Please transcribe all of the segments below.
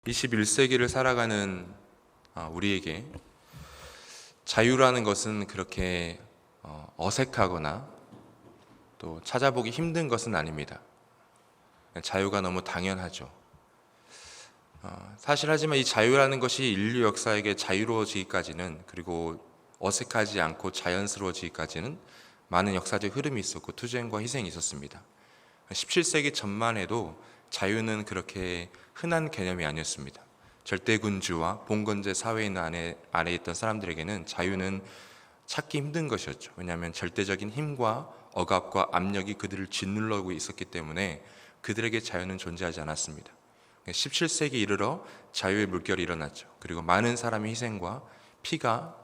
21세기를 살아가는 우리에게 자유라는 것은 그렇게 어색하거나 또 찾아보기 힘든 것은 아닙니다. 자유가 너무 당연하죠. 사실 하지만 이 자유라는 것이 인류 역사에게 자유로워지기까지는, 그리고 어색하지 않고 자연스러워지기까지는 많은 역사적 흐름이 있었고 투쟁과 희생이 있었습니다. 17세기 전만 해도 자유는 그렇게 흔한 개념이 아니었습니다. 절대군주와 봉건제 사회에 있는 아래 있던 사람들에게는 자유는 찾기 힘든 것이었죠. 왜냐하면 절대적인 힘과 억압과 압력이 그들을 짓눌러고 있었기 때문에 그들에게 자유는 존재하지 않았습니다. 17세기 이르러 자유의 물결이 일어났죠. 그리고 많은 사람의 희생과 피가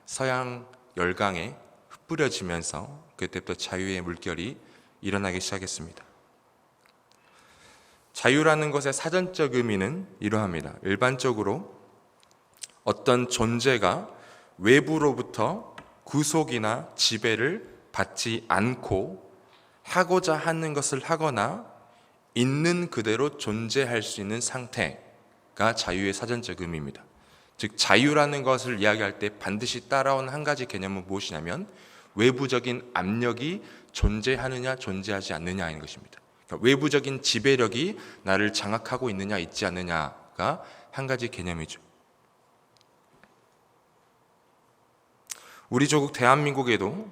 서양 열강에 흩뿌려지면서 그때부터 자유의 물결이 일어나기 시작했습니다. 자유라는 것의 사전적 의미는 이러합니다. 일반적으로 어떤 존재가 외부로부터 구속이나 지배를 받지 않고 하고자 하는 것을 하거나 있는 그대로 존재할 수 있는 상태가 자유의 사전적 의미입니다. 즉 자유라는 것을 이야기할 때 반드시 따라온 한 가지 개념은 무엇이냐면 외부적인 압력이 존재하느냐 존재하지 않느냐인 것입니다. 그러니까 외부적인 지배력이 나를 장악하고 있느냐 있지 않느냐가 한 가지 개념이죠. 우리 조국 대한민국에도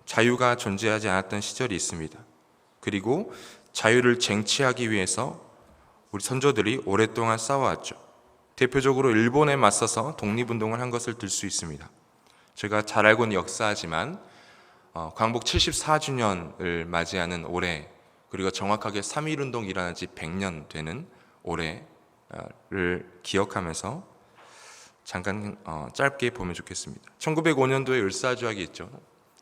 자유가 존재하지 않았던 시절이 있습니다. 그리고 자유를 쟁취하기 위해서 우리 선조들이 오랫동안 싸워왔죠. 대표적으로 일본에 맞서서 독립운동을 한 것을 들 수 있습니다. 제가 잘 알고 있는 역사지만 광복 74주년을 맞이하는 올해, 그리고 정확하게 3.1운동이 일어난 지 100년 되는 올해를 기억하면서 잠깐 짧게 보면 좋겠습니다. 1905년도에 을사조약이 있죠.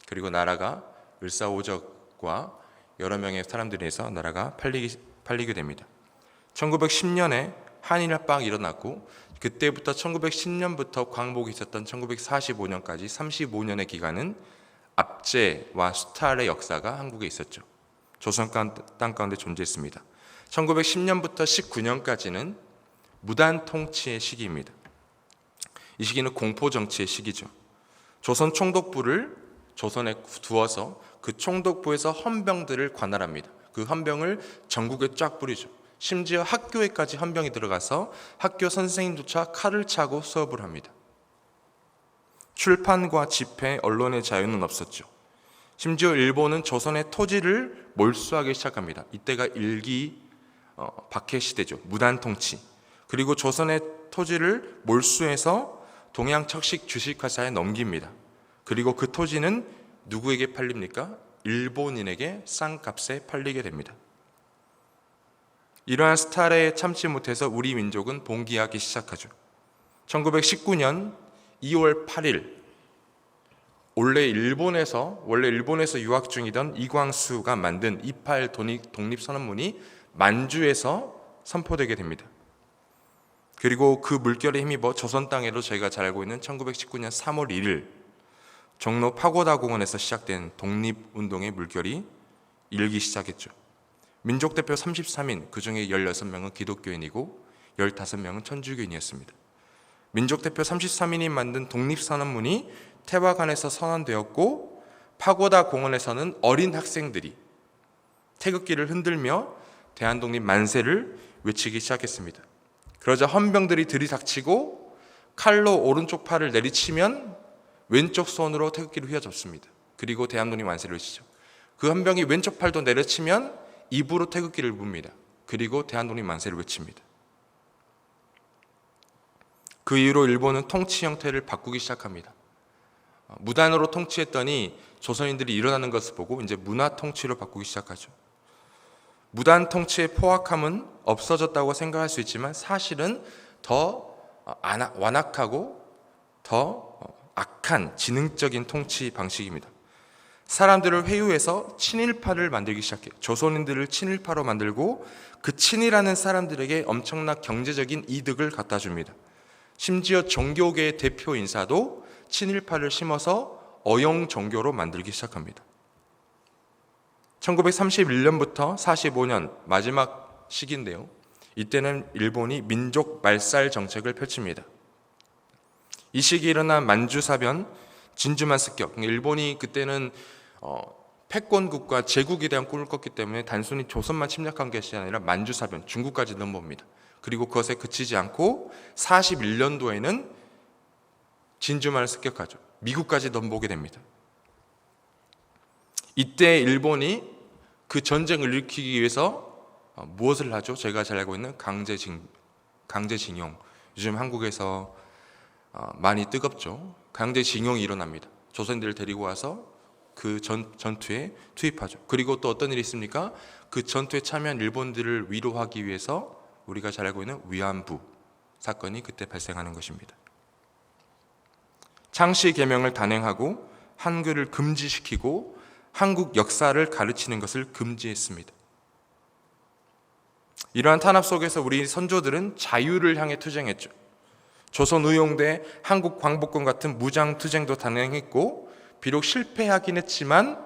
그리고 나라가 을사오적과 여러 명의 사람들에 의해서 나라가 팔리게 됩니다. 1910년에 한일합방이 일어났고, 그때부터 1910년부터 광복이 있었던 1945년까지 35년의 기간은 압제와 수탈의 역사가 한국에 있었죠. 조선 땅 가운데 존재했습니다. 1910년부터 19년까지는 무단 통치의 시기입니다. 이 시기는 공포 정치의 시기죠. 조선 총독부를 조선에 두어서 그 총독부에서 헌병들을 관할합니다. 그 헌병을 전국에 쫙 뿌리죠. 심지어 학교에까지 헌병이 들어가서 학교 선생님조차 칼을 차고 수업을 합니다. 출판과 집회, 언론의 자유는 없었죠. 심지어 일본은 조선의 토지를 몰수하기 시작합니다. 이때가 일기 박해 시대죠. 무단 통치. 그리고 조선의 토지를 몰수해서 동양 척식 주식회사에 넘깁니다. 그리고 그 토지는 누구에게 팔립니까? 일본인에게 싼 값에 팔리게 됩니다. 이러한 스타일에 참지 못해서 우리 민족은 봉기하기 시작하죠. 1919년 2월 8일 원래 일본에서 유학 중이던 이광수가 만든 2.8 독립선언문이 만주에서 선포되게 됩니다. 그리고 그 물결에 힘입어 조선 땅에도 저희가 잘 알고 있는 1919년 3월 1일 종로 파고다 공원에서 시작된 독립운동의 물결이 일기 시작했죠. 민족대표 33인, 그중에 16명은 기독교인이고 15명은 천주교인이었습니다. 민족대표 33인이 만든 독립선언문이 태화관에서 선언되었고, 파고다 공원에서는 어린 학생들이 태극기를 흔들며 대한독립 만세를 외치기 시작했습니다. 그러자 헌병들이 들이닥치고 칼로 오른쪽 팔을 내리치면 왼쪽 손으로 태극기를 휘어잡습니다. 그리고 대한독립 만세를 외치죠. 그 헌병이 왼쪽 팔도 내려치면 입으로 태극기를 붑니다. 그리고 대한독립 만세를 외칩니다. 그 이후로 일본은 통치 형태를 바꾸기 시작합니다. 무단으로 통치했더니 조선인들이 일어나는 것을 보고 이제 문화 통치로 바꾸기 시작하죠. 무단 통치의 포악함은 없어졌다고 생각할 수 있지만 사실은 더 완악하고 더 악한 지능적인 통치 방식입니다. 사람들을 회유해서 친일파를 만들기 시작해요. 조선인들을 친일파로 만들고 그 친일하는 사람들에게 엄청난 경제적인 이득을 갖다 줍니다. 심지어 종교계의 대표 인사도 친일파를 심어서 어용 종교로 만들기 시작합니다. 1931년부터 45년 마지막 시기인데요. 이때는 일본이 민족 말살 정책을 펼칩니다. 이 시기에 일어난 만주사변, 진주만 습격. 일본이 그때는 패권국가 제국에 대한 꿈을 꿨기 때문에 단순히 조선만 침략한 것이 아니라 만주사변, 중국까지 넘봅니다. 그리고 그것에 그치지 않고 41년도에는 진주만을 습격하죠. 미국까지 넘보게 됩니다. 이때 일본이 그 전쟁을 일으키기 위해서 무엇을 하죠? 제가 잘 알고 있는 강제징용. 요즘 한국에서 많이 뜨겁죠. 강제징용이 일어납니다. 조선인들을 데리고 와서 그 전투에 투입하죠. 그리고 또 어떤 일이 있습니까? 그 전투에 참여한 일본들을 위로하기 위해서 우리가 잘 알고 있는 위안부 사건이 그때 발생하는 것입니다. 창씨 계명을 단행하고 한글을 금지시키고 한국 역사를 가르치는 것을 금지했습니다. 이러한 탄압 속에서 우리 선조들은 자유를 향해 투쟁했죠. 조선의용대, 한국광복군 같은 무장투쟁도 단행했고 비록 실패하긴 했지만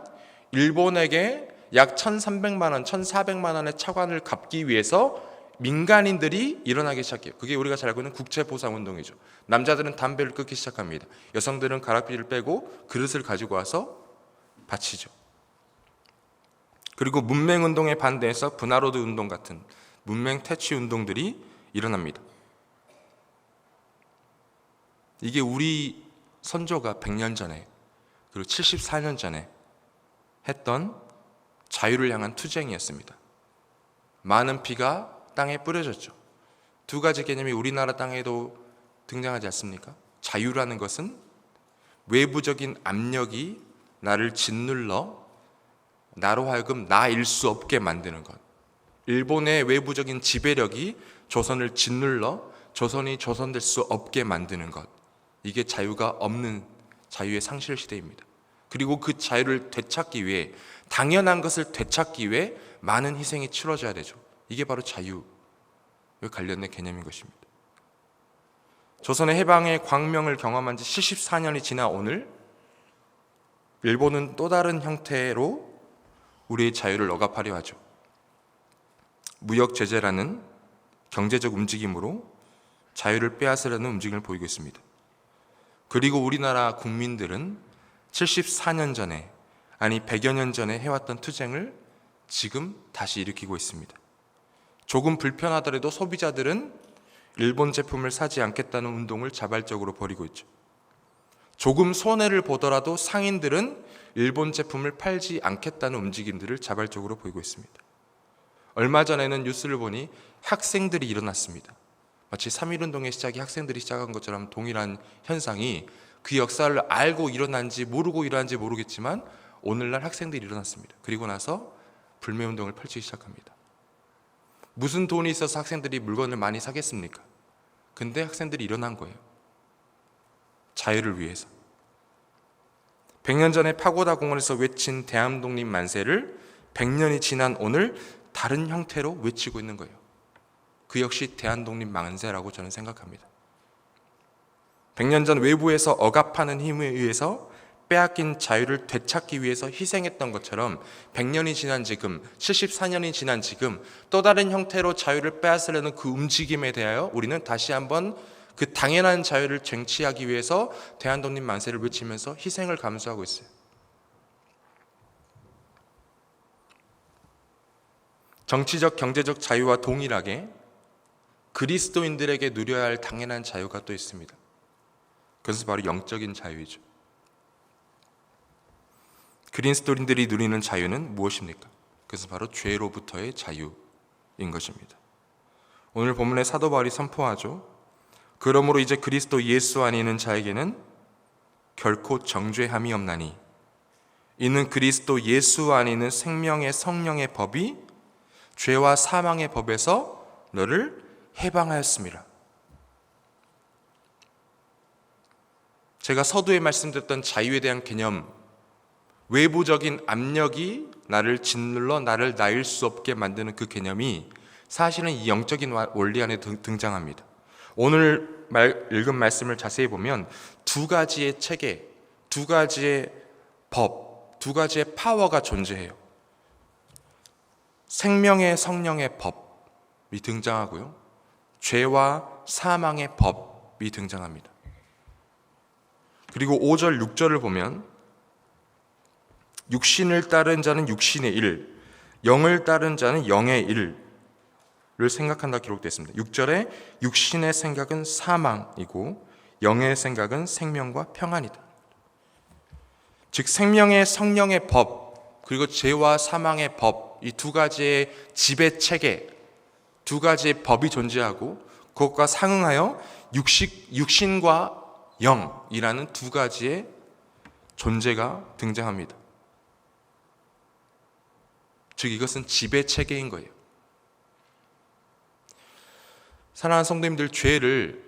일본에게 약 1,300만 원, 1,400만 원의 차관을 갚기 위해서 민간인들이 일어나기 시작해요. 그게 우리가 잘 알고 있는 국채보상운동이죠. 남자들은 담배를 끊기 시작합니다. 여성들은 가락비를 빼고 그릇을 가지고 와서 바치죠. 그리고 문맹운동에 반대해서 분화로드 운동 같은 문맹 퇴치 운동들이 일어납니다. 이게 우리 선조가 100년 전에 그리고 74년 전에 했던 자유를 향한 투쟁이었습니다. 많은 피가 땅에 뿌려졌죠. 두 가지 개념이 우리나라 땅에도 등장하지 않습니까? 자유라는 것은 외부적인 압력이 나를 짓눌러 나로 하여금 나일 수 없게 만드는 것. 일본의 외부적인 지배력이 조선을 짓눌러 조선이 조선될 수 없게 만드는 것. 이게 자유가 없는 자유의 상실 시대입니다. 그리고 그 자유를 되찾기 위해 당연한 것을 되찾기 위해 많은 희생이 치러져야 되죠. 이게 바로 자유에 관련된 개념인 것입니다. 조선의 해방의 광명을 경험한 지 74년이 지나 오늘 일본은 또 다른 형태로 우리의 자유를 억압하려 하죠. 무역 제재라는 경제적 움직임으로 자유를 빼앗으려는 움직임을 보이고 있습니다. 그리고 우리나라 국민들은 74년 전에, 아니 100여 년 전에 해왔던 투쟁을 지금 다시 일으키고 있습니다. 조금 불편하더라도 소비자들은 일본 제품을 사지 않겠다는 운동을 자발적으로 벌이고 있죠. 조금 손해를 보더라도 상인들은 일본 제품을 팔지 않겠다는 움직임들을 자발적으로 보이고 있습니다. 얼마 전에는 뉴스를 보니 학생들이 일어났습니다. 마치 3.1운동의 시작이 학생들이 시작한 것처럼 동일한 현상이 그 역사를 알고 일어난지 모르고 일어난지 모르겠지만 오늘날 학생들이 일어났습니다. 그리고 나서 불매운동을 펼치기 시작합니다. 무슨 돈이 있어서 학생들이 물건을 많이 사겠습니까? 근데 학생들이 일어난 거예요. 자유를 위해서. 100년 전에 파고다 공원에서 외친 대한독립 만세를 100년이 지난 오늘 다른 형태로 외치고 있는 거예요. 그 역시 대한독립 만세라고 저는 생각합니다. 100년 전 외부에서 억압하는 힘에 의해서 빼앗긴 자유를 되찾기 위해서 희생했던 것처럼 100년이 지난 지금, 74년이 지난 지금 또 다른 형태로 자유를 빼앗으려는 그 움직임에 대하여 우리는 다시 한번 그 당연한 자유를 쟁취하기 위해서 대한독립 만세를 외치면서 희생을 감수하고 있어요. 정치적, 경제적 자유와 동일하게 그리스도인들에게 누려야 할 당연한 자유가 또 있습니다. 그것은 바로 영적인 자유이죠. 그리스도인들이 누리는 자유는 무엇입니까? 그것은 바로 죄로부터의 자유인 것입니다. 오늘 본문의 사도 바울이 선포하죠. 그러므로 이제 그리스도 예수 안에 있는 자에게는 결코 정죄함이 없나니 이는 그리스도 예수 안에 있는 생명의 성령의 법이 죄와 사망의 법에서 너를 해방하였습니다. 제가 서두에 말씀드렸던 자유에 대한 개념, 외부적인 압력이 나를 짓눌러 나를 나일 수 없게 만드는 그 개념이 사실은 이 영적인 원리 안에 등장합니다. 오늘 읽은 말씀을 자세히 보면 두 가지의 체계, 두 가지의 법, 두 가지의 파워가 존재해요. 생명의 성령의 법, 등장하고요. 죄와 사망의 법이 등장합니다. 그리고 5절, 6절을 보면 육신을 따른 자는 육신의 일, 영을 따른 자는 영의 일을 생각한다 기록되어 있습니다. 6절에 육신의 생각은 사망이고 영의 생각은 생명과 평안이다. 즉 생명의 성령의 법 그리고 죄와 사망의 법, 이 두 가지의 지배 체계, 두 가지의 법이 존재하고 그것과 상응하여 육신과 영이라는 두 가지의 존재가 등장합니다. 즉 이것은 지배 체계인 거예요. 사랑하는 성도님들, 죄를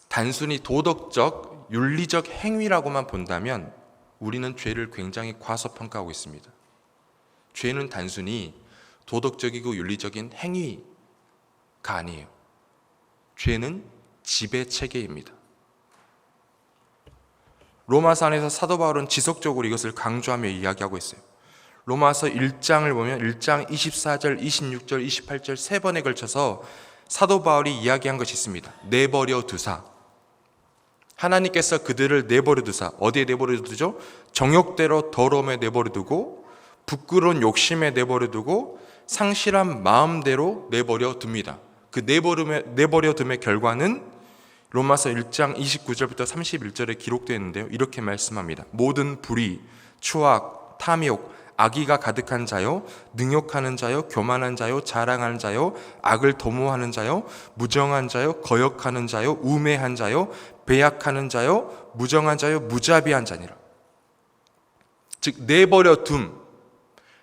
단순히 도덕적, 윤리적 행위라고만 본다면 우리는 죄를 굉장히 과소평가하고 있습니다. 죄는 단순히 도덕적이고 윤리적인 행위가 아니에요. 죄는 지배 체계입니다. 로마서 안에서 사도 바울은 지속적으로 이것을 강조하며 이야기하고 있어요. 로마서 1장을 보면 1장 24절, 26절, 28절 세 번에 걸쳐서 사도 바울이 이야기한 것이 있습니다. 내버려 두사. 하나님께서 그들을 내버려 두사. 어디에 내버려 두죠? 정욕대로 더러움에 내버려 두고 부끄러운 욕심에 내버려 두고 상실한 마음대로 내버려 둡니다. 그 내버려 둠의 결과는 로마서 1장 29절부터 31절에 기록되어 있는데요. 이렇게 말씀합니다. 모든 불의, 추악, 탐욕, 악의가 가득한 자요, 능욕하는 자요, 교만한 자요, 자랑하는 자요, 악을 도모하는 자요, 무정한 자요, 거역하는 자요, 우매한 자요, 배약하는 자요, 무정한 자요, 무자비한 자니라. 즉 내버려 둠,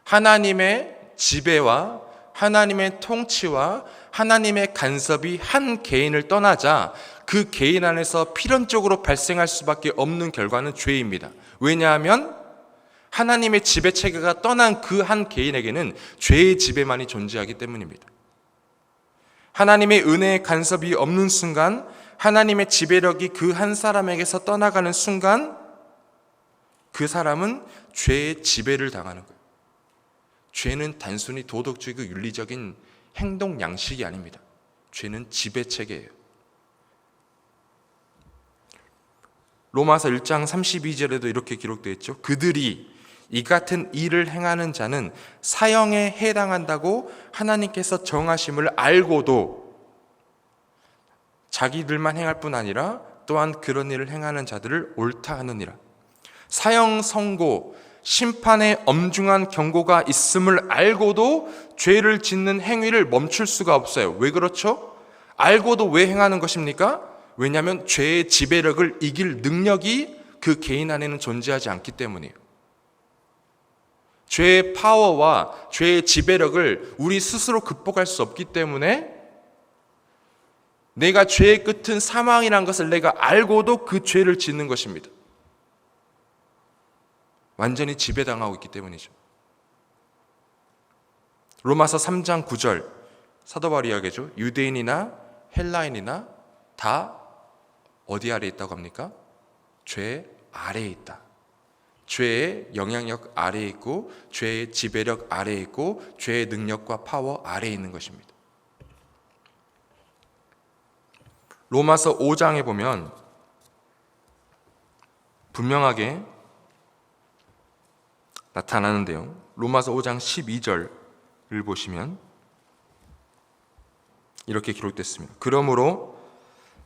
하나님의 지배와 하나님의 통치와 하나님의 간섭이 한 개인을 떠나자 그 개인 안에서 필연적으로 발생할 수밖에 없는 결과는 죄입니다. 왜냐하면 하나님의 지배 체계가 떠난 그 한 개인에게는 죄의 지배만이 존재하기 때문입니다. 하나님의 은혜의 간섭이 없는 순간, 하나님의 지배력이 그 한 사람에게서 떠나가는 순간 그 사람은 죄의 지배를 당하는 거예요. 죄는 단순히 도덕적이고 윤리적인 행동 양식이 아닙니다. 죄는 지배 체계예요. 로마서 1장 32절에도 이렇게 기록되어 있죠. 그들이 이 같은 일을 행하는 자는 사형에 해당한다고 하나님께서 정하심을 알고도 자기들만 행할 뿐 아니라 또한 그런 일을 행하는 자들을 옳다 하느니라. 사형 선고, 심판의 엄중한 경고가 있음을 알고도 죄를 짓는 행위를 멈출 수가 없어요. 왜 그렇죠? 알고도 왜 행하는 것입니까? 왜냐하면 죄의 지배력을 이길 능력이 그 개인 안에는 존재하지 않기 때문이에요. 죄의 파워와 죄의 지배력을 우리 스스로 극복할 수 없기 때문에 내가 죄의 끝은 사망이라는 것을 내가 알고도 그 죄를 짓는 것입니다. 완전히 지배당하고 있기 때문이죠. 로마서 3장 9절 사도 바울이 이야기하죠. 유대인이나 헬라인이나 다 어디 아래에 있다고 합니까? 죄 아래에 있다. 죄의 영향력 아래에 있고 죄의 지배력 아래에 있고 죄의 능력과 파워 아래에 있는 것입니다. 로마서 5장에 보면 분명하게 나타나는데요. 로마서 5장 12절을 보시면 이렇게 기록됐습니다. 그러므로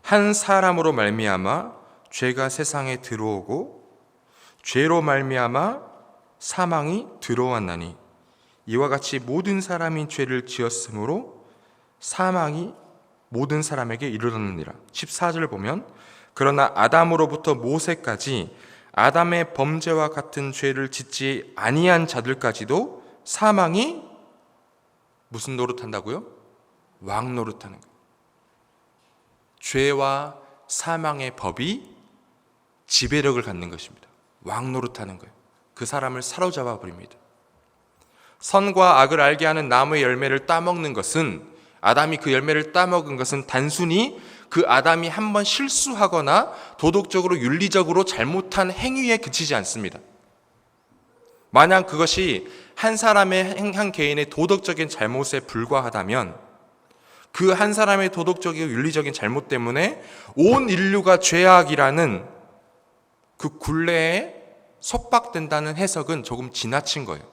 한 사람으로 말미암아 죄가 세상에 들어오고 죄로 말미암아 사망이 들어왔나니 이와 같이 모든 사람이 죄를 지었으므로 사망이 모든 사람에게 이르렀느니라. 14절을 보면 그러나 아담으로부터 모세까지 아담의 범죄와 같은 죄를 짓지 아니한 자들까지도 사망이 무슨 노릇한다고요? 왕 노릇하는 거예요. 죄와 사망의 법이 지배력을 갖는 것입니다. 왕 노릇하는 거예요. 그 사람을 사로잡아 버립니다. 선과 악을 알게 하는 나무의 열매를 따먹는 것은, 아담이 그 열매를 따먹은 것은 단순히 그 아담이 한번 실수하거나 도덕적으로 윤리적으로 잘못한 행위에 그치지 않습니다. 만약 그것이 한 사람의 한 개인의 도덕적인 잘못에 불과하다면 그 한 사람의 도덕적이고 윤리적인 잘못 때문에 온 인류가 죄악이라는 그 굴레에 속박된다는 해석은 조금 지나친 거예요.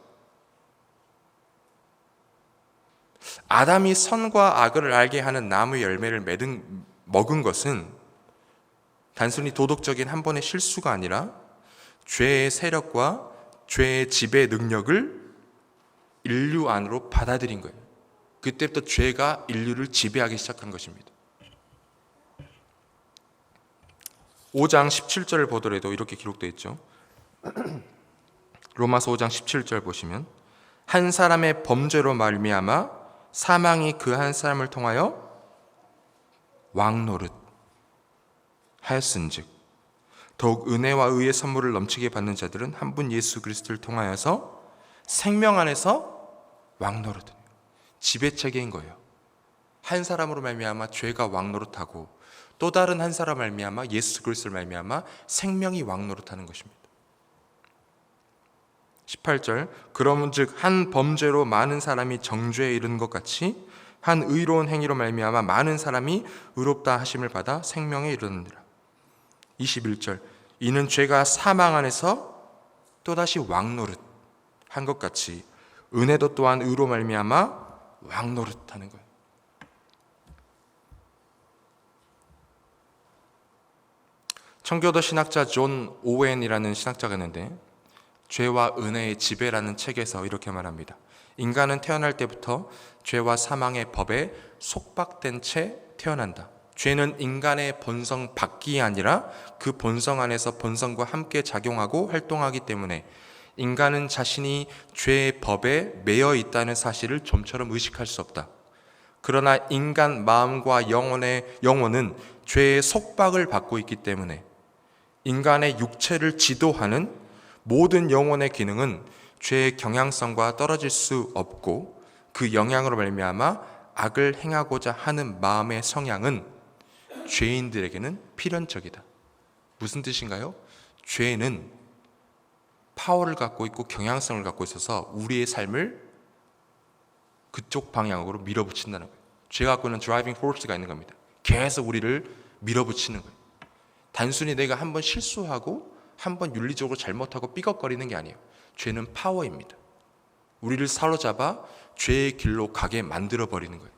아담이 선과 악을 알게 하는 나무의 열매를 먹은 것은 단순히 도덕적인 한 번의 실수가 아니라 죄의 세력과 죄의 지배 능력을 인류 안으로 받아들인 거예요. 그때부터 죄가 인류를 지배하기 시작한 것입니다. 5장 17절을 보더라도 이렇게 기록되어 있죠. 로마서 5장 17절 보시면 한 사람의 범죄로 말미암아 사망이 그 한 사람을 통하여 왕노릇 하였은즉 더욱 은혜와 의의 선물을 넘치게 받는 자들은 한 분 예수 그리스도를 통하여서 생명 안에서 왕노릇, 지배체계인 거예요. 한 사람으로 말미암아 죄가 왕노릇하고 또 다른 한 사람 말미암아 예수 그리스도를 말미암아 생명이 왕노릇하는 것입니다. 18절 그러므즉 한 범죄로 많은 사람이 정죄에 이르는 것 같이 한 의로운 행위로 말미암아 많은 사람이 의롭다 하심을 받아 생명에 이르느니라. 21절 이는 죄가 사망 안에서 또다시 왕노릇 한 것 같이 은혜도 또한 의로 말미암아 왕노릇 하는 거예요. 청교도 신학자 존 오웬이라는 신학자가 있는데 죄와 은혜의 지배라는 책에서 이렇게 말합니다. 인간은 태어날 때부터 죄와 사망의 법에 속박된 채 태어난다. 죄는 인간의 본성 밖이 아니라 그 본성 안에서 본성과 함께 작용하고 활동하기 때문에 인간은 자신이 죄의 법에 매여 있다는 사실을 좀처럼 의식할 수 없다. 그러나 인간 마음과 영혼은 죄의 속박을 받고 있기 때문에 인간의 육체를 지도하는 모든 영혼의 기능은 죄의 경향성과 떨어질 수 없고 그 영향으로 말미암아 악을 행하고자 하는 마음의 성향은 죄인들에게는 필연적이다. 무슨 뜻인가요? 죄는 파워를 갖고 있고 경향성을 갖고 있어서 우리의 삶을 그쪽 방향으로 밀어붙인다는 거예요. 죄가 갖고 있는 드라이빙 포스가 있는 겁니다. 계속 우리를 밀어붙이는 거예요. 단순히 내가 한번 실수하고 한번 윤리적으로 잘못하고 삐걱거리는 게 아니에요. 죄는 파워입니다. 우리를 사로잡아 죄의 길로 가게 만들어버리는 거예요.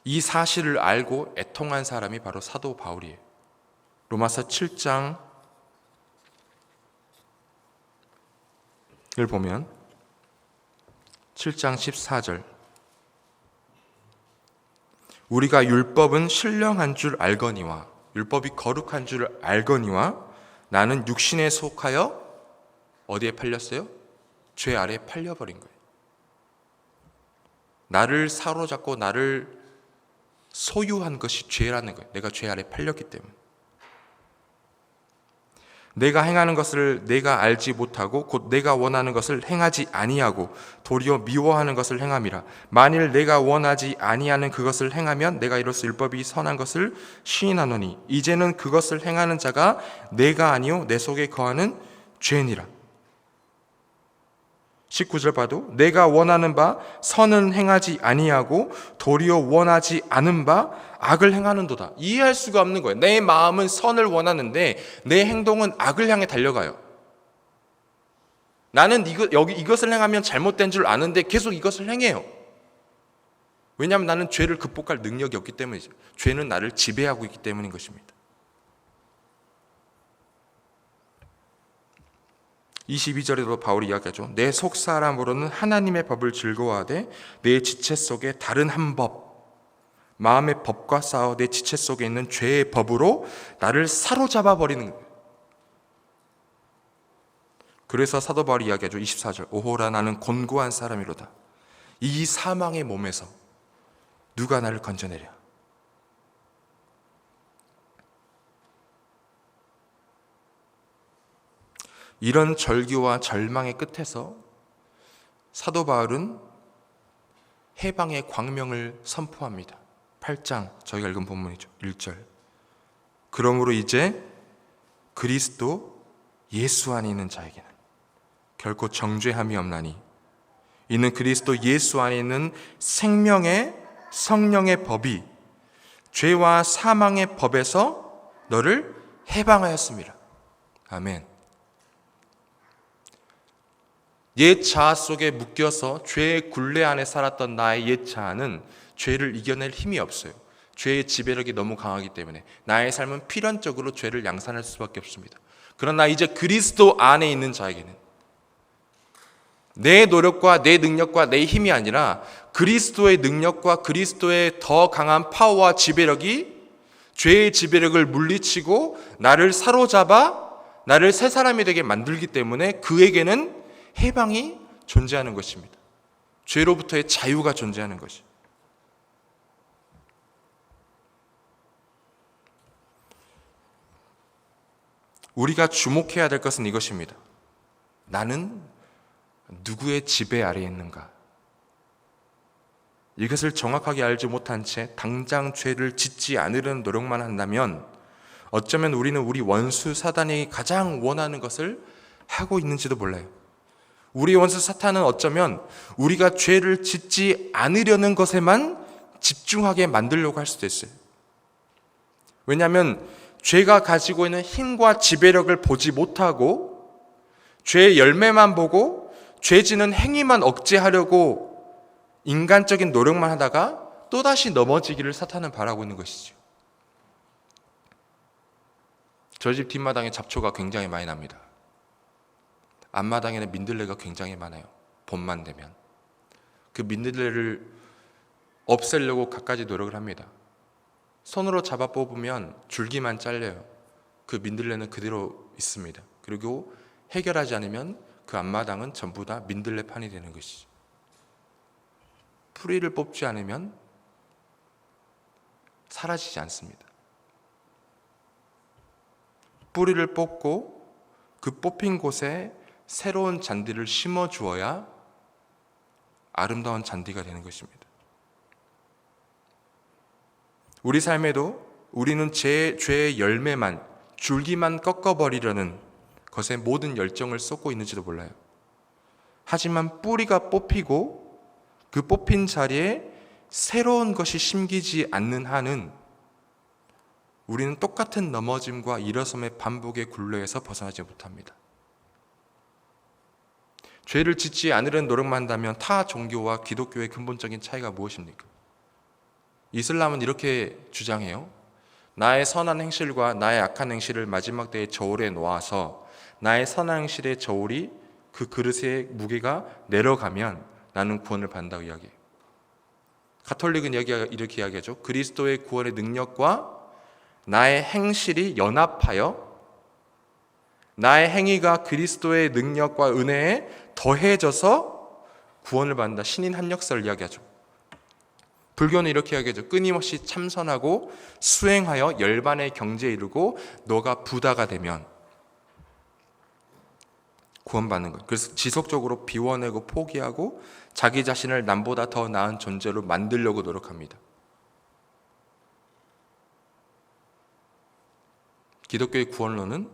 이 사실을 알고 애통한 사람이 바로 사도 바울이에요. 로마서 7장을 보면 7장 14절 우리가 율법은 신령한 줄 알거니와 율법이 거룩한 줄 알거니와 나는 육신에 속하여 어디에 팔렸어요? 죄 아래에 팔려버린 거예요. 나를 사로잡고 나를 소유한 것이 죄라는 거예요. 내가 죄 아래 팔렸기 때문에. 내가 행하는 것을 내가 알지 못하고 곧 내가 원하는 것을 행하지 아니하고 도리어 미워하는 것을 행함이라. 만일 내가 원하지 아니하는 그것을 행하면 내가 이로써 율법이 선한 것을 시인하노니 이제는 그것을 행하는 자가 내가 아니요 내 속에 거하는 죄니라. 19절 봐도 내가 원하는 바 선은 행하지 아니하고 도리어 원하지 않은 바 악을 행하는도다. 이해할 수가 없는 거예요. 내 마음은 선을 원하는데 내 행동은 악을 향해 달려가요. 나는 이것을 행하면 잘못된 줄 아는데 계속 이것을 행해요. 왜냐하면 나는 죄를 극복할 능력이 없기 때문이죠. 죄는 나를 지배하고 있기 때문인 것입니다. 22절에도 바울이 이야기하죠. 내 속사람으로는 하나님의 법을 즐거워하되 내 지체 속에 다른 한 법, 마음의 법과 싸워 내 지체 속에 있는 죄의 법으로 나를 사로잡아 버리는 거예요. 그래서 사도 바울이 이야기하죠. 24절 오호라 나는 곤고한 사람이로다. 이 사망의 몸에서 누가 나를 건져내랴. 이런 절규와 절망의 끝에서 사도 바울은 해방의 광명을 선포합니다. 8장 저희가 읽은 본문이죠. 1절 그러므로 이제 그리스도 예수 안에 있는 자에게는 결코 정죄함이 없나니 이는 그리스도 예수 안에 있는 생명의 성령의 법이 죄와 사망의 법에서 너를 해방하였습니다. 아멘. 옛 자아 속에 묶여서 죄의 굴레 안에 살았던 나의 옛 자아는 죄를 이겨낼 힘이 없어요. 죄의 지배력이 너무 강하기 때문에 나의 삶은 필연적으로 죄를 양산할 수밖에 없습니다. 그러나 이제 그리스도 안에 있는 자에게는 내 노력과 내 능력과 내 힘이 아니라 그리스도의 능력과 그리스도의 더 강한 파워와 지배력이 죄의 지배력을 물리치고 나를 사로잡아 나를 새 사람이 되게 만들기 때문에 그에게는 해방이 존재하는 것입니다. 죄로부터의 자유가 존재하는 것이. 우리가 주목해야 될 것은 이것입니다. 나는 누구의 지배 아래에 있는가? 이것을 정확하게 알지 못한 채 당장 죄를 짓지 않으려는 노력만 한다면 어쩌면 우리는 우리 원수 사단이 가장 원하는 것을 하고 있는지도 몰라요. 우리 원수 사탄은 어쩌면 우리가 죄를 짓지 않으려는 것에만 집중하게 만들려고 할 수도 있어요. 왜냐하면 죄가 가지고 있는 힘과 지배력을 보지 못하고 죄의 열매만 보고 죄 지는 행위만 억제하려고 인간적인 노력만 하다가 또다시 넘어지기를 사탄은 바라고 있는 것이죠. 저희 집 뒷마당에 잡초가 굉장히 많이 납니다. 앞마당에는 민들레가 굉장히 많아요. 봄만 되면. 그 민들레를 없애려고 갖가지 노력을 합니다. 손으로 잡아 뽑으면 줄기만 잘려요. 그 민들레는 그대로 있습니다. 그리고 해결하지 않으면 그 앞마당은 전부 다 민들레판이 되는 것이죠. 뿌리를 뽑지 않으면 사라지지 않습니다. 뿌리를 뽑고 그 뽑힌 곳에 새로운 잔디를 심어 주어야 아름다운 잔디가 되는 것입니다. 우리 삶에도 우리는 죄의 열매만, 줄기만 꺾어버리려는 것에 모든 열정을 쏟고 있는지도 몰라요. 하지만 뿌리가 뽑히고 그 뽑힌 자리에 새로운 것이 심기지 않는 한은 우리는 똑같은 넘어짐과 일어섬의 반복의 굴레에서 벗어나지 못합니다. 죄를 짓지 않으려는 노력만 한다면 타 종교와 기독교의 근본적인 차이가 무엇입니까? 이슬람은 이렇게 주장해요. 나의 선한 행실과 나의 악한 행실을 마지막 때의 저울에 놓아서 나의 선한 행실의 저울이 그 그릇의 무게가 내려가면 나는 구원을 받는다고 이야기해요. 가톨릭은 이렇게 이야기하죠. 그리스도의 구원의 능력과 나의 행실이 연합하여 나의 행위가 그리스도의 능력과 은혜에 더해져서 구원을 받는다. 신인 합력설을 이야기하죠. 불교는 이렇게 이야기하죠. 끊임없이 참선하고 수행하여 열반의 경지에 이르고 너가 부다가 되면 구원받는 것. 그래서 지속적으로 비워내고 포기하고 자기 자신을 남보다 더 나은 존재로 만들려고 노력합니다. 기독교의 구원론은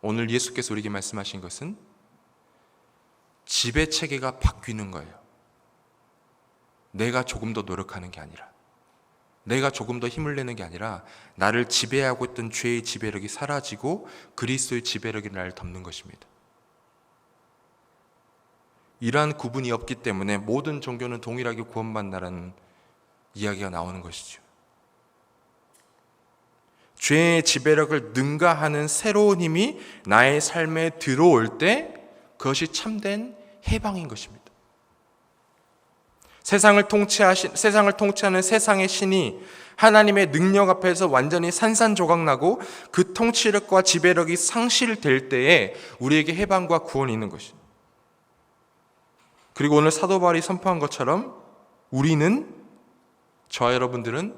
오늘 예수께서 우리에게 말씀하신 것은 지배 체계가 바뀌는 거예요. 내가 조금 더 노력하는 게 아니라, 내가 조금 더 힘을 내는 게 아니라 나를 지배하고 있던 죄의 지배력이 사라지고 그리스도의 지배력이 나를 덮는 것입니다. 이러한 구분이 없기 때문에 모든 종교는 동일하게 구원받는다는 이야기가 나오는 것이죠. 죄의 지배력을 능가하는 새로운 힘이 나의 삶에 들어올 때 그것이 참된 해방인 것입니다. 세상을 통치하는 세상의 신이 하나님의 능력 앞에서 완전히 산산조각나고 그 통치력과 지배력이 상실될 때에 우리에게 해방과 구원이 있는 것입니다. 그리고 오늘 사도 바울이 선포한 것처럼 우리는, 저와 여러분들은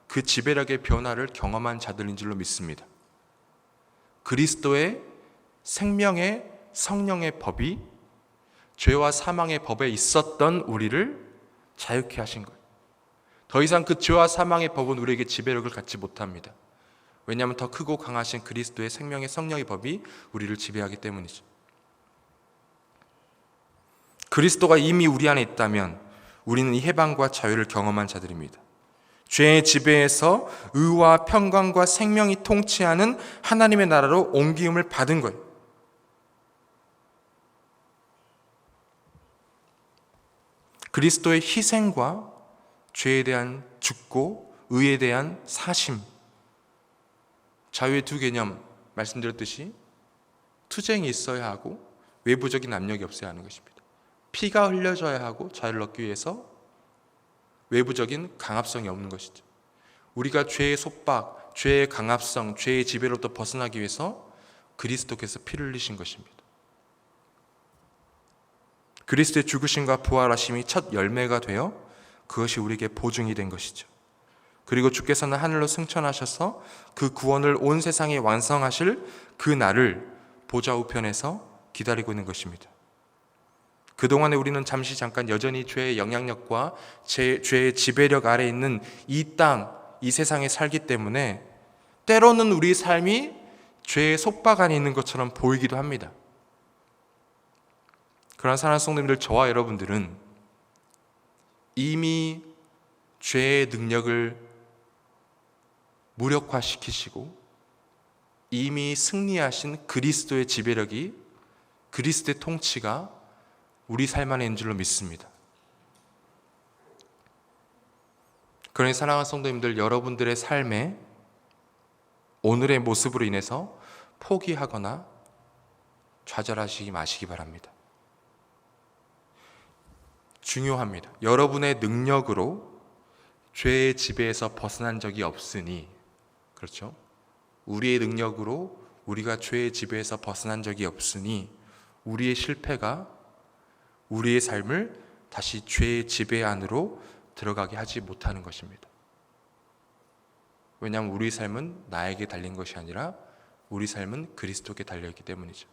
그 지배력의 변화를 경험한 자들인 줄로 믿습니다. 그리스도의 생명의 성령의 법이 죄와 사망의 법에 있었던 우리를 자유케 하신 거예요. 더 이상 그 죄와 사망의 법은 우리에게 지배력을 갖지 못합니다. 왜냐하면 더 크고 강하신 그리스도의 생명의 성령의 법이 우리를 지배하기 때문이죠. 그리스도가 이미 우리 안에 있다면 우리는 이 해방과 자유를 경험한 자들입니다. 죄의 지배에서 의와 평강과 생명이 통치하는 하나님의 나라로 옮기움을 받은 거예요. 그리스도의 희생과 죄에 대한 죽고 의에 대한 사심, 자유의 두 개념 말씀드렸듯이 투쟁이 있어야 하고 외부적인 압력이 없어야 하는 것입니다. 피가 흘려져야 하고 자유를 얻기 위해서 외부적인 강압성이 없는 것이죠. 우리가 죄의 속박, 죄의 강압성, 죄의 지배로부터 벗어나기 위해서 그리스도께서 피를 흘리신 것입니다. 그리스도의 죽으심과 부활하심이 첫 열매가 되어 그것이 우리에게 보증이 된 것이죠. 그리고 주께서는 하늘로 승천하셔서 그 구원을 온 세상에 완성하실 그 날을 보좌 우편에서 기다리고 있는 것입니다. 그동안에 우리는 잠깐 여전히 죄의 영향력과 죄의 지배력 아래에 있는 이 땅, 이 세상에 살기 때문에 때로는 우리 삶이 죄의 속박 안에 있는 것처럼 보이기도 합니다. 그러나 사랑하는 성도님들, 저와 여러분들은 이미 죄의 능력을 무력화시키시고 이미 승리하신 그리스도의 지배력이, 그리스도의 통치가 우리 삶 안에 있는 줄로 믿습니다. 그러니 사랑하는 성도님들, 여러분들의 삶에 오늘의 모습으로 인해서 포기하거나 좌절하시지 마시기 바랍니다. 중요합니다. 여러분의 능력으로 죄의 지배에서 벗어난 적이 없으니, 그렇죠? 우리의 능력으로 우리가 죄의 지배에서 벗어난 적이 없으니 우리의 실패가 우리의 삶을 다시 죄의 지배 안으로 들어가게 하지 못하는 것입니다. 왜냐하면 우리 삶은 나에게 달린 것이 아니라 우리 삶은 그리스도께 달려있기 때문이죠.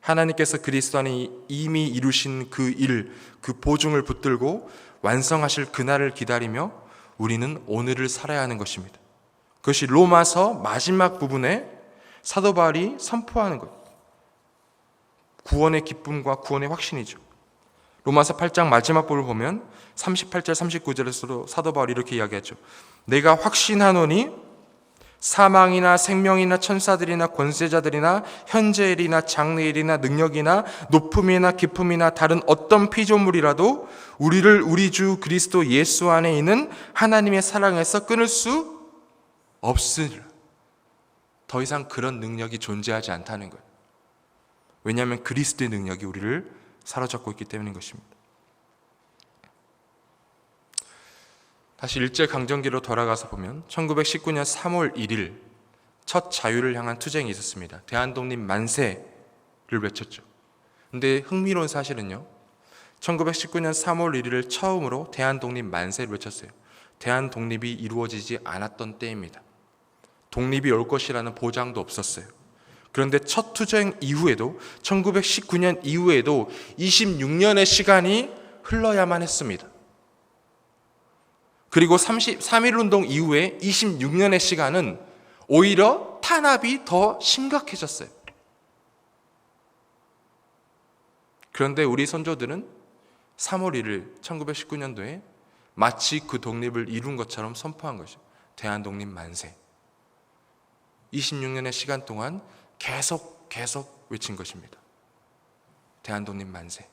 하나님께서 그리스도 안에 이미 이루신 그 일, 그 보증을 붙들고 완성하실 그날을 기다리며 우리는 오늘을 살아야 하는 것입니다. 그것이 로마서 마지막 부분에 사도 바울이 선포하는 것, 구원의 기쁨과 구원의 확신이죠. 로마서 8장 마지막 부분을 보면 38절 39절에서도 사도 바울이 이렇게 이야기하죠. 내가 확신하노니 사망이나 생명이나 천사들이나 권세자들이나 현재일이나 장래일이나 능력이나 높음이나 깊음이나 다른 어떤 피조물이라도 우리를 우리 주 그리스도 예수 안에 있는 하나님의 사랑에서 끊을 수 없으리라. 더 이상 그런 능력이 존재하지 않다는 거예요. 왜냐하면 그리스도의 능력이 우리를 사로잡고 있기 때문인 것입니다. 다시 일제강점기로 돌아가서 보면 1919년 3월 1일 첫 자유를 향한 투쟁이 있었습니다. 대한독립 만세를 외쳤죠. 근데 흥미로운 사실은요, 1919년 3월 1일을 처음으로 대한독립 만세를 외쳤어요. 대한독립이 이루어지지 않았던 때입니다. 독립이 올 것이라는 보장도 없었어요. 그런데 첫 투쟁 이후에도 1919년 이후에도 26년의 시간이 흘러야만 했습니다. 그리고 3.1운동 이후에 26년의 시간은 오히려 탄압이 더 심각해졌어요. 그런데 우리 선조들은 3월 1일 1919년도에 마치 그 독립을 이룬 것처럼 선포한 것이죠. 대한독립 만세. 26년의 시간 동안 계속 외친 것입니다. 대한독립 만세.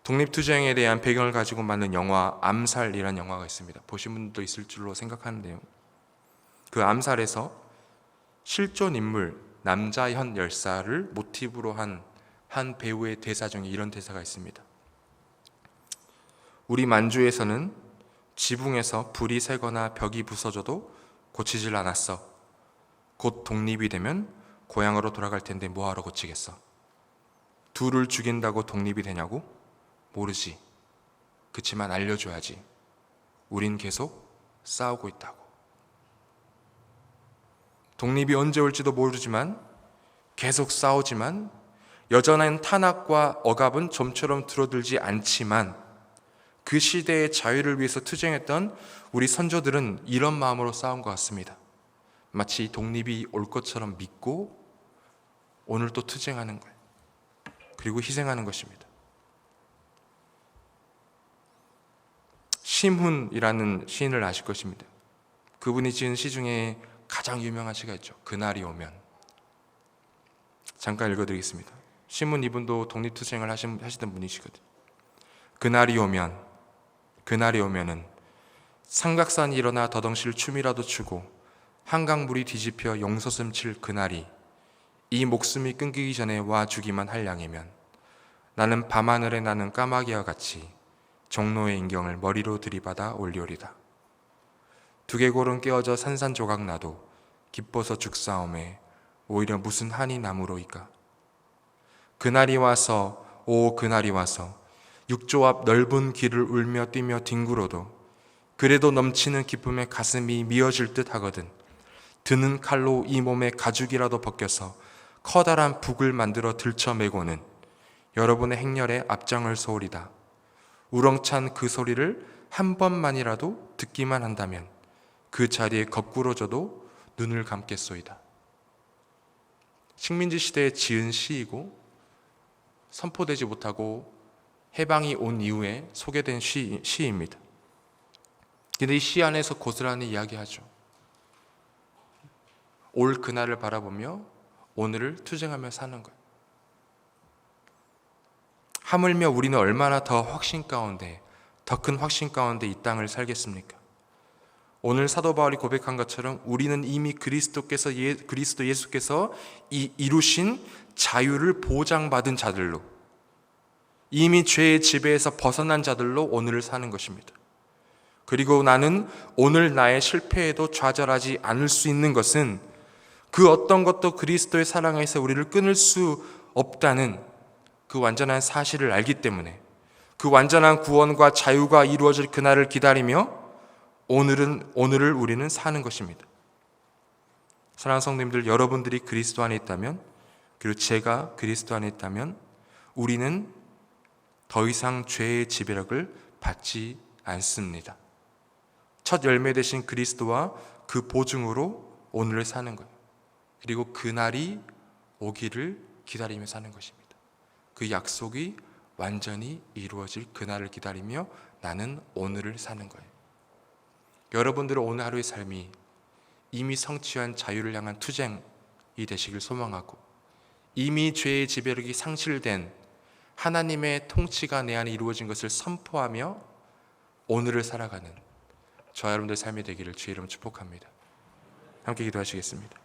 독립투쟁에 대한 배경을 가지고 만든 영화 암살이라는 영화가 있습니다. 보신 분도 있을 줄로 생각하는데요, 그 암살에서 실존 인물 남자현 열사를 모티브로 한 배우의 대사 중에 이런 대사가 있습니다. 우리 만주에서는 지붕에서 불이 새거나 벽이 부서져도 고치질 않았어. 곧 독립이 되면 고향으로 돌아갈 텐데 뭐하러 고치겠어. 둘을 죽인다고 독립이 되냐고? 모르지. 그치만 알려줘야지. 우린 계속 싸우고 있다고. 독립이 언제 올지도 모르지만 계속 싸우지만 여전한 탄압과 억압은 좀처럼 줄어들지 않지만 그 시대의 자유를 위해서 투쟁했던 우리 선조들은 이런 마음으로 싸운 것 같습니다. 마치 독립이 올 것처럼 믿고 오늘 또 투쟁하는 거예요. 그리고 희생하는 것입니다. 심훈이라는 시인을 아실 것입니다. 그분이 지은 시 중에 가장 유명한 시가 있죠. 그날이 오면. 잠깐 읽어드리겠습니다. 심훈 이분도 독립투쟁을 하시던 분이시거든요. 그날이 오면은 삼각산이 일어나 더덩실 춤이라도 추고 한강물이 뒤집혀 용서슴 칠 그날이 이 목숨이 끊기기 전에 와주기만 할 양이면 나는 밤하늘에 나는 까마귀와 같이 종로의 인경을 머리로 들이받아 올리오리다. 두개골은 깨어져 산산조각 나도 기뻐서 죽사옴에 오히려 무슨 한이 남으로이까. 그날이 와서 그날이 와서 육조 앞 넓은 길을 울며 뛰며 뒹굴어도 그래도 넘치는 기쁨에 가슴이 미어질 듯 하거든 드는 칼로 이 몸의 가죽이라도 벗겨서 커다란 북을 만들어 들쳐매고는 여러분의 행렬에 앞장을 서오리다. 우렁찬 그 소리를 한 번만이라도 듣기만 한다면 그 자리에 거꾸로져도 눈을 감겠소이다. 식민지 시대에 지은 시이고 선포되지 못하고 해방이 온 이후에 소개된 시입니다. 근데 이 시 안에서 고스란히 이야기하죠. 올 그날을 바라보며 오늘을 투쟁하며 사는 거예요. 하물며 우리는 얼마나 더 확신 가운데, 더 큰 확신 가운데 이 땅을 살겠습니까? 오늘 사도 바울이 고백한 것처럼 우리는 이미 그리스도 예수께서 이루신 자유를 보장받은 자들로, 이미 죄의 지배에서 벗어난 자들로 오늘을 사는 것입니다. 그리고 나는 오늘 나의 실패에도 좌절하지 않을 수 있는 것은 그 어떤 것도 그리스도의 사랑에서 우리를 끊을 수 없다는 그 완전한 사실을 알기 때문에 그 완전한 구원과 자유가 이루어질 그날을 기다리며 오늘을 우리는 사는 것입니다. 사랑하는 성도님들, 여러분들이 그리스도 안에 있다면, 그리고 제가 그리스도 안에 있다면 우리는 더 이상 죄의 지배력을 받지 않습니다. 첫 열매 되신 그리스도와 그 보증으로 오늘을 사는 거예요. 그리고 그날이 오기를 기다리며 사는 것입니다. 그 약속이 완전히 이루어질 그날을 기다리며 나는 오늘을 사는 거예요. 여러분들의 오늘 하루의 삶이 이미 성취한 자유를 향한 투쟁이 되시길 소망하고, 이미 죄의 지배력이 상실된 하나님의 통치가 내 안에 이루어진 것을 선포하며 오늘을 살아가는 저와 여러분들의 삶이 되기를 주의 이름으로 축복합니다. 함께 기도하시겠습니다.